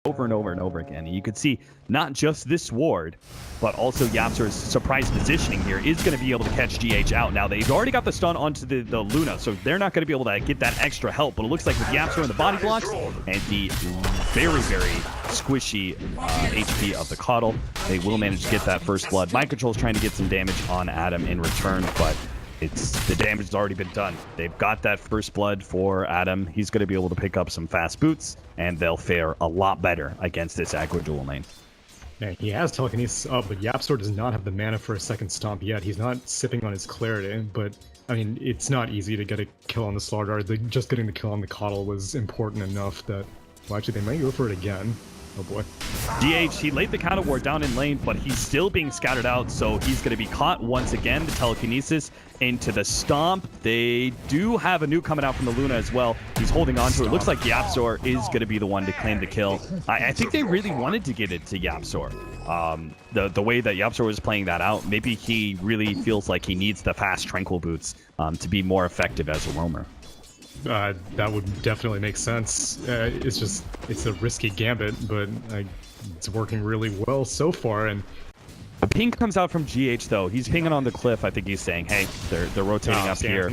over and over and over again. And you could see not just this ward, but also YapzOr's surprise positioning here is going to be able to catch GH out. Now, they've already got the stun onto the Luna, so they're not going to be able to get that extra help. But it looks like with YapzOr and the body blocks and the very, very squishy HP of the Coddle, they will manage to get that first blood. Mind Control's trying to get some damage on Adam in return, but the damage has already been done. They've got that first blood for Adam. He's going to be able to pick up some fast boots, and they'll fare a lot better against this aggro dual lane. Yeah, he has telekinesis up, but YapzOr does not have the mana for a second stomp yet. He's not sipping on his clarity, but I mean, it's not easy to get a kill on the Slardar. Just getting the kill on the Coddle was important enough that, well, actually, they might go for it again. Oh boy. GH, he laid the counter ward down in lane, but he's still being scattered out, so he's going to be caught once again. The telekinesis into the stomp. They do have a nuke coming out from the Luna as well. He's holding on to it. Looks like YapzOr is going to be the one to claim the kill. I think they really wanted to get it to YapzOr. The way that YapzOr was playing that out, maybe he really feels like he needs the fast Tranquil boots to be more effective as a roamer. That would definitely make sense. It's a risky gambit, but it's working really well so far. And a ping comes out from GH though. He's pinging on the cliff. I think he's saying, "Hey, they're rotating up here,"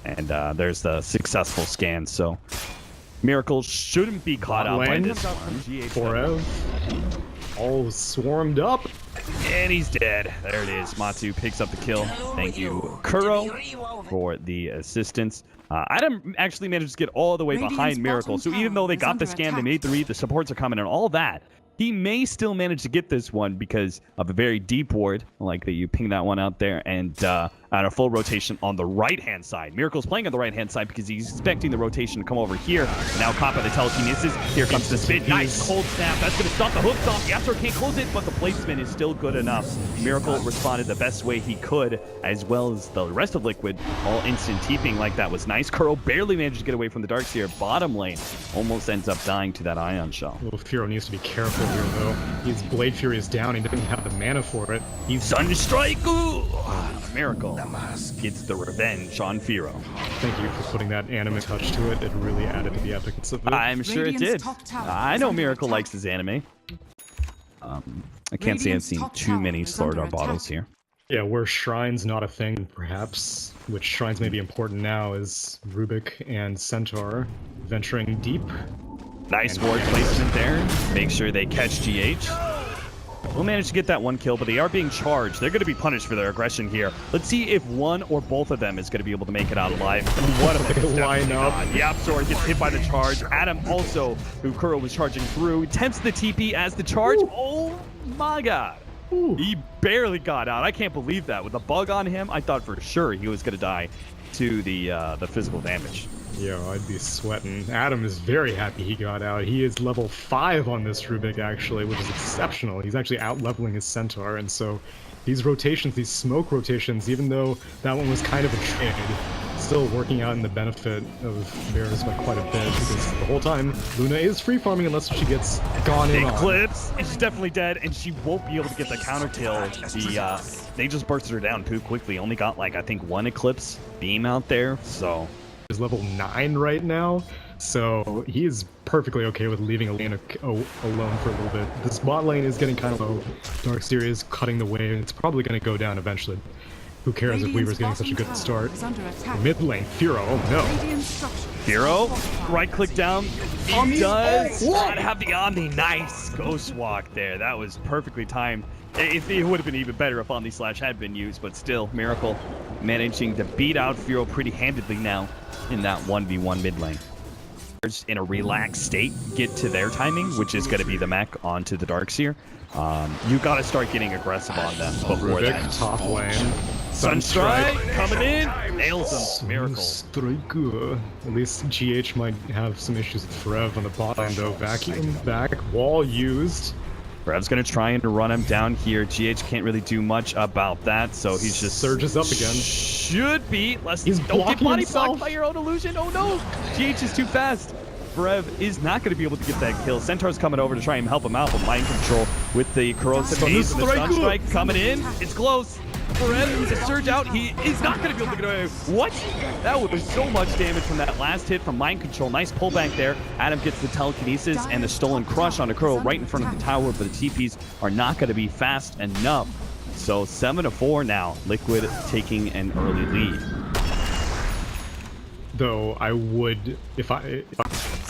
and there's the successful scan. So Miracle shouldn't be caught out by this one. Forev all swarmed up. And he's dead. There it is. Matu picks up the kill. Thank you, Kuro, for the assistance. Adam actually managed to get all the way behind Miracle. So even though they got the scan, they made the read, the supports are coming, and all that, he may still manage to get this one because of a very deep ward, like that you ping that one out there, and at a full rotation on the right-hand side. Miracle's playing on the right-hand side because he's expecting the rotation to come over here. Now caught by the telekinesis. Here comes the spin. Nice cold snap. That's going to stop the hook stomp. YapzOr can't close it, but the placement is still good enough. Miracle responded the best way he could, as well as the rest of Liquid. All instant TPing like that was nice. Kuro barely managed to get away from the Darkseer. Bottom lane almost ends up dying to that Ion Shell. Well, Feero needs to be careful here, though. His Blade Fury is down. He doesn't have the mana for it. He's Sunstrike. Ooh! Miracle gets the revenge on Feero. Thank you for putting that anime touch to it. It really added to the epicness of it. I'm sure it did. I know Miracle likes his anime. I can't say I've seen too many Slardar bottles here. Yeah, where Shrine's not a thing, perhaps, which Shrines may be important now, is Rubik and Centaur venturing deep. Nice ward placement there. Make sure they catch GH. We'll manage to get that one kill, but they are being charged. They're going to be punished for their aggression here. Let's see if one or both of them is going to be able to make it out alive. What a line up. YapzOr gets hit by the charge. Adam also, who Kuro was charging through, attempts the TP as the charge. Ooh. Oh my god. Ooh. He barely got out. I can't believe that. With a bug on him, I thought for sure he was going to die to the physical damage. Yo, I'd be sweating. Adam is very happy he got out. He is level 5 on this Rubik, actually, which is exceptional. He's actually out-leveling his Centaur, and so these rotations, these smoke rotations, even though that one was kind of a trade, still working out in the benefit of Varus by quite a bit, because the whole time, Luna is free-farming unless she gets gone in on. Eclipse, and she's definitely dead, and she won't be able to get the counter kill. They just bursted her down too quickly. Only got, like, I think 1 Eclipse beam out there, so... is level 9 right now, so he is perfectly okay with leaving a lane alone for a little bit. This bot lane is getting kind of low. Darkseer is cutting the wave, and it's probably going to go down eventually. Who cares if Weaver's getting such a good start? Mid lane, Feero, oh no. Feero, right click down. He does not have the Omni. Nice Ghost Walk there. That was perfectly timed. It would have been even better if Omni Slash had been used, but still, Miracle managing to beat out Feero pretty handedly now in that 1v1 mid lane. In a relaxed state, get to their timing, which is going to be the mech onto the Darkseer. You got to start getting aggressive on them before that. Top lane. Sunstrike coming in, nails him. Miracle. Strike. At least GH might have some issues with Forev on the bot lane though. Vacuum back, wall used. Forev's going to try and run him down here. GH can't really do much about that, so he's just... surges up again. Should be. He's don't get body himself. blocked by your own illusion. Oh no! GH is too fast. Forev is not going to be able to get that kill. Centaur's coming over to try and help him out, but Mind Control with the corrosive haze and the Sunstrike coming in. It's close. Forev, the surge out. He is not going to be able to get away. What? That was so much damage from that last hit from Mind Control. Nice pullback there. Adam gets the telekinesis and the stolen crush on a Kuro right in front of the tower, but the TPs are not going to be fast enough. So 7-4 now. Liquid taking an early lead. Though I would, if I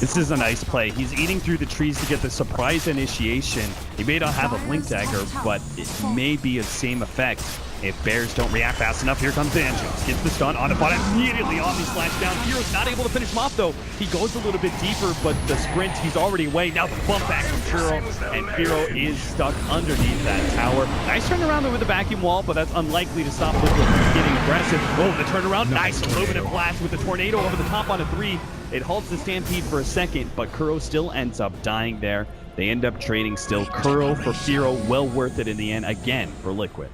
This is a nice play. He's eating through the trees to get the surprise initiation. He may not have a blink dagger, but it may be the same effect if Bears don't react fast enough. Here comes Andrews. Gets the stun on the bot immediately. Omni slash down. Feero's not able to finish him off though. He goes a little bit deeper, but the sprint, he's already away. Now the bump back from Feero, and Feero is stuck underneath that tower. Nice turnaround there with the vacuum wall, but that's unlikely to stop Liquid from getting aggressive. Oh, the turnaround. Nice illuminative blast with the tornado over the top on a 3. It halts the stampede for a second, but Kuro still ends up dying there. They end up trading still. Kuro for Feero, well worth it in the end again for Liquid.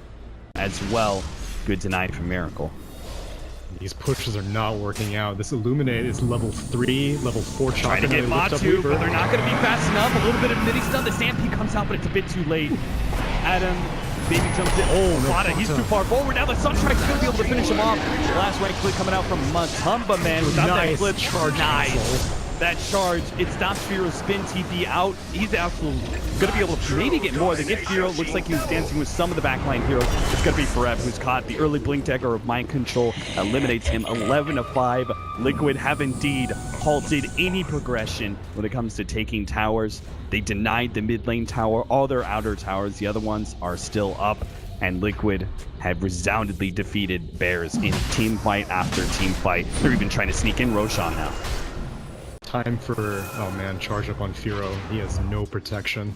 As well, good denied from Miracle. These pushes are not working out. This Illuminate is level 3, level 4 Trying to get Matu, but they're not going to be fast enough. A little bit of mini stun. The Stampede comes out, but it's a bit too late. Adam, baby jumps in. Oh, no, FATA, he's too far forward. Now the Sunstrike's going to be able to finish him off. Last right click coming out from MATUMBAMAN without that clip. Charge. Nice. That charge, it stops Feero's spin TP out. He's absolutely going to be able to maybe get more. They get Feero. Looks like he was dancing with some of the backline heroes. It's going to be Forev, who's caught the early blink dagger of Mind Control. Eliminates him 11-5. Liquid have indeed halted any progression when it comes to taking towers. They denied the mid lane tower, all their outer towers. The other ones are still up. And Liquid have resoundingly defeated Bears in team fight after team fight. They're even trying to sneak in Roshan now. Time for, oh man, charge up on Feero. He has no protection.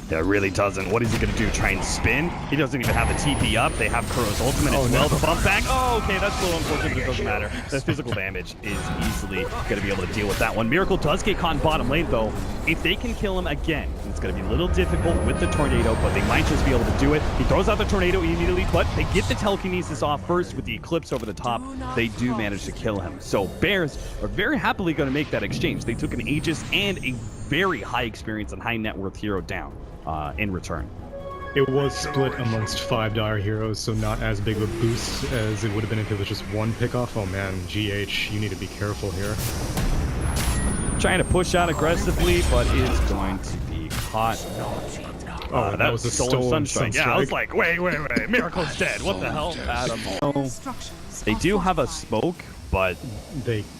That really doesn't. What is he going to do? Try and spin? He doesn't even have the TP up. They have Kuro's ultimate as well. The bump back. Oh, okay. That's a little unfortunate, but it doesn't matter. The physical damage is easily going to be able to deal with that one. Miracle does get caught in bottom lane, though. If they can kill him again, it's going to be a little difficult with the tornado, but they might just be able to do it. He throws out the tornado immediately, but they get the telekinesis off first with the eclipse over the top. They do manage to kill him. So Bears are very happily going to make that exchange. They took an Aegis and a very high experience and high net worth hero down in return. It was split amongst $5 heroes, so not as big of a boost as it would have been if it was just one pickoff. Oh man, GH, you need to be careful here. Trying to push out aggressively, but is going to be caught. Oh, that was a stolen Sunstrike. Yeah, I was like, wait, Miracle's dead. What the hell, Adam? Oh. They do have a smoke, but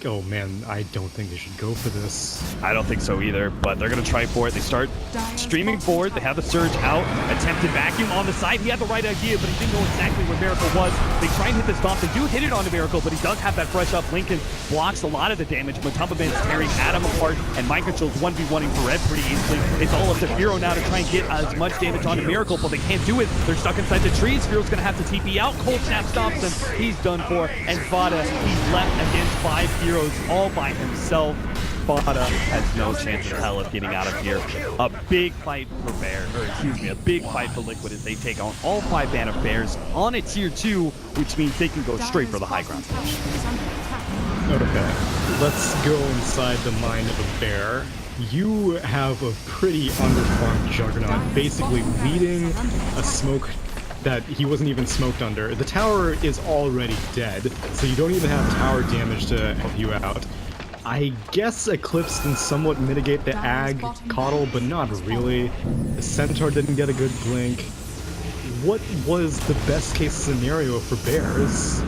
oh man, I don't think they should go for this. I don't think so either, but they're going to try for it. They start streaming forward. They have the surge out. Attempted vacuum on the side. He had the right idea, but he didn't know exactly where Miracle was. They try and hit the stomp. They do hit it onto Miracle, but he does have that fresh up. Lincoln blocks a lot of the damage. MATUMBAMAN is tearing Adam apart, and Mind Control's 1v1ing Forev pretty easily. It's all up to Feero now to try and get as much damage onto Miracle, but they can't do it. They're stuck inside the trees. Feero's going to have to TP out. Cold Snap stops him. He's done for, and FATA, he's left against 5 heroes all by himself. FATA has no chance in hell of getting out of here. A big fight for a big fight for Liquid as they take on all 5 Band of Bears on a tier 2, which means they can go straight for the high ground. Okay, let's go inside the mind of a bear. You have a pretty underfarmed Juggernaut, basically leading a smoke that he wasn't even smoked under. The tower is already dead, so you don't even have tower damage to help you out. I guess Eclipse can somewhat mitigate the Ag Coddle, but not really. The Centaur didn't get a good blink. What was the best case scenario for Bears?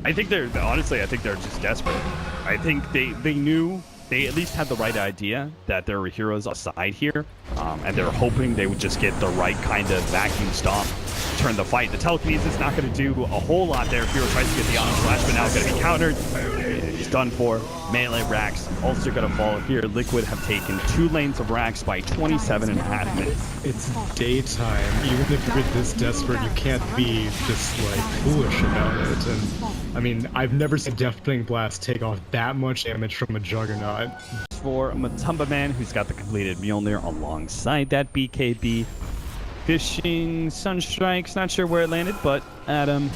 I think they're just desperate. I think they knew, they at least had the right idea that there were heroes aside here, and they were hoping they would just get the right kind of vacuum stomp, turn the fight. The telekinesis is not going to do a whole lot there. Feero tries to get the auto slash, but now it's going to be countered. He's done for. Melee racks also going to fall here. Liquid have taken 2 lanes of racks by 27.5 minutes. It's daytime. Even if you're this desperate, you can't be just like foolish about it. And I mean, I've never seen Deafening Blast take off that much damage from a Juggernaut. For MATUMBAMAN, who's got the completed Mjolnir alongside that BKB. Fishing Sunstrikes, not sure where it landed, but Adam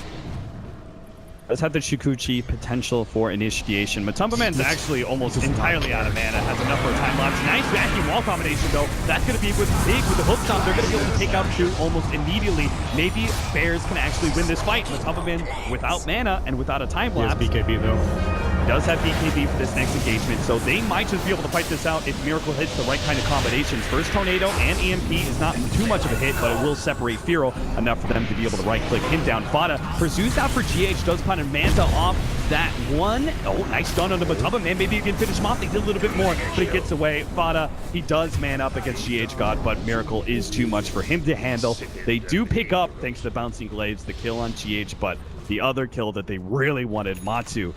Does have the Shukuchi potential for initiation. MATUMBAMAN's actually almost entirely out of mana. Has enough for a time lapse. Nice vacuum wall combination though. That's going to be with big with the hook stomp. They're going to be able to take out 2 almost immediately. Maybe Bears can actually win this fight. MATUMBAMAN without mana and without a time lapse. He has BKB though. Does have BKB for this next engagement, so they might just be able to fight this out if Miracle hits the right kind of combinations. First Tornado and EMP is not too much of a hit, but it will separate Feero enough for them to be able to right-click him down. FATA pursues out for GH, does kind of Manta off that one. Oh, nice stun on the MATUMBAMAN. Maybe you can finish him off. They did a little bit more, but he gets away. FATA, he does man up against GH God, but Miracle is too much for him to handle. They do pick up, thanks to the bouncing glaives, the kill on GH, but the other kill that they really wanted, Matu,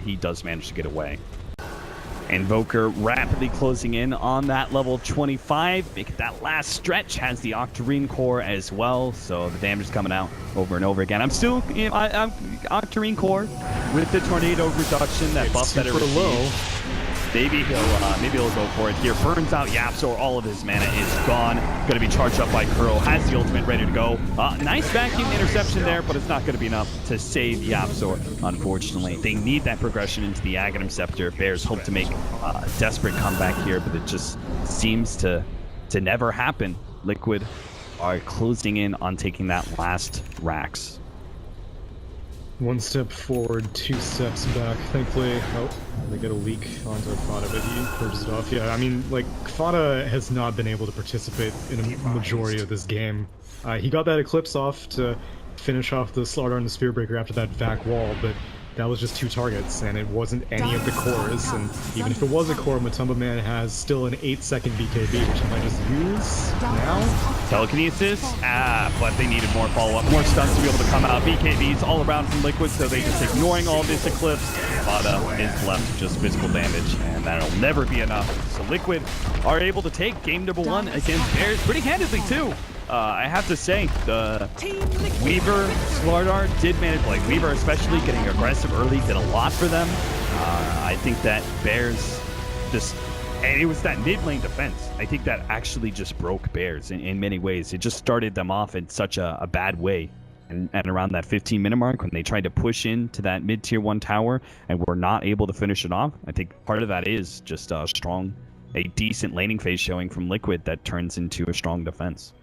he does manage to get away. Invoker rapidly closing in on that level 25. Make it that last stretch. Has the Octarine core as well, so the damage is coming out over and over again. I'm still, you know, I'm Octarine core with the tornado reduction that buff that it received. Low. Maybe he'll go for it here. Burns out YapzOr. All of his mana is gone. Going to be charged up by Kuro. Has the ultimate ready to go. Nice vacuum interception there, but it's not going to be enough to save YapzOr, unfortunately. They need that progression into the Aghanim Scepter. Bears hope to make a desperate comeback here, but it just seems to never happen. Liquid are closing in on taking that last Rax. 1 step forward, 2 steps back. Thankfully, oh, they get a leak onto FATA, but he purges it off. Yeah, I mean, like, FATA has not been able to participate in a majority of this game. He got that Eclipse off to finish off the Slaughter and the Spearbreaker after that vac wall, but that was just 2 targets, and it wasn't any of the cores, and even if it was a core, MATUMBAMAN has still an 8-second BKB, which I might just use now. Telekinesis? But they needed more follow-up, more stuns to be able to come out. BKBs all around from Liquid, so they just ignoring all this Eclipse. FATA is left with just physical damage, and that'll never be enough. So Liquid are able to take game number 1 against Bears pretty handedly, too. I have to say, the Weaver, Slardar did manage, like Weaver especially, getting aggressive early did a lot for them. I think that Bears just, and it was that mid lane defense. I think that actually just broke Bears in many ways. It just started them off in such a bad way. And around that 15-minute mark, when they tried to push into that mid-tier 1 tower and were not able to finish it off, I think part of that is just a decent laning phase showing from Liquid that turns into a strong defense.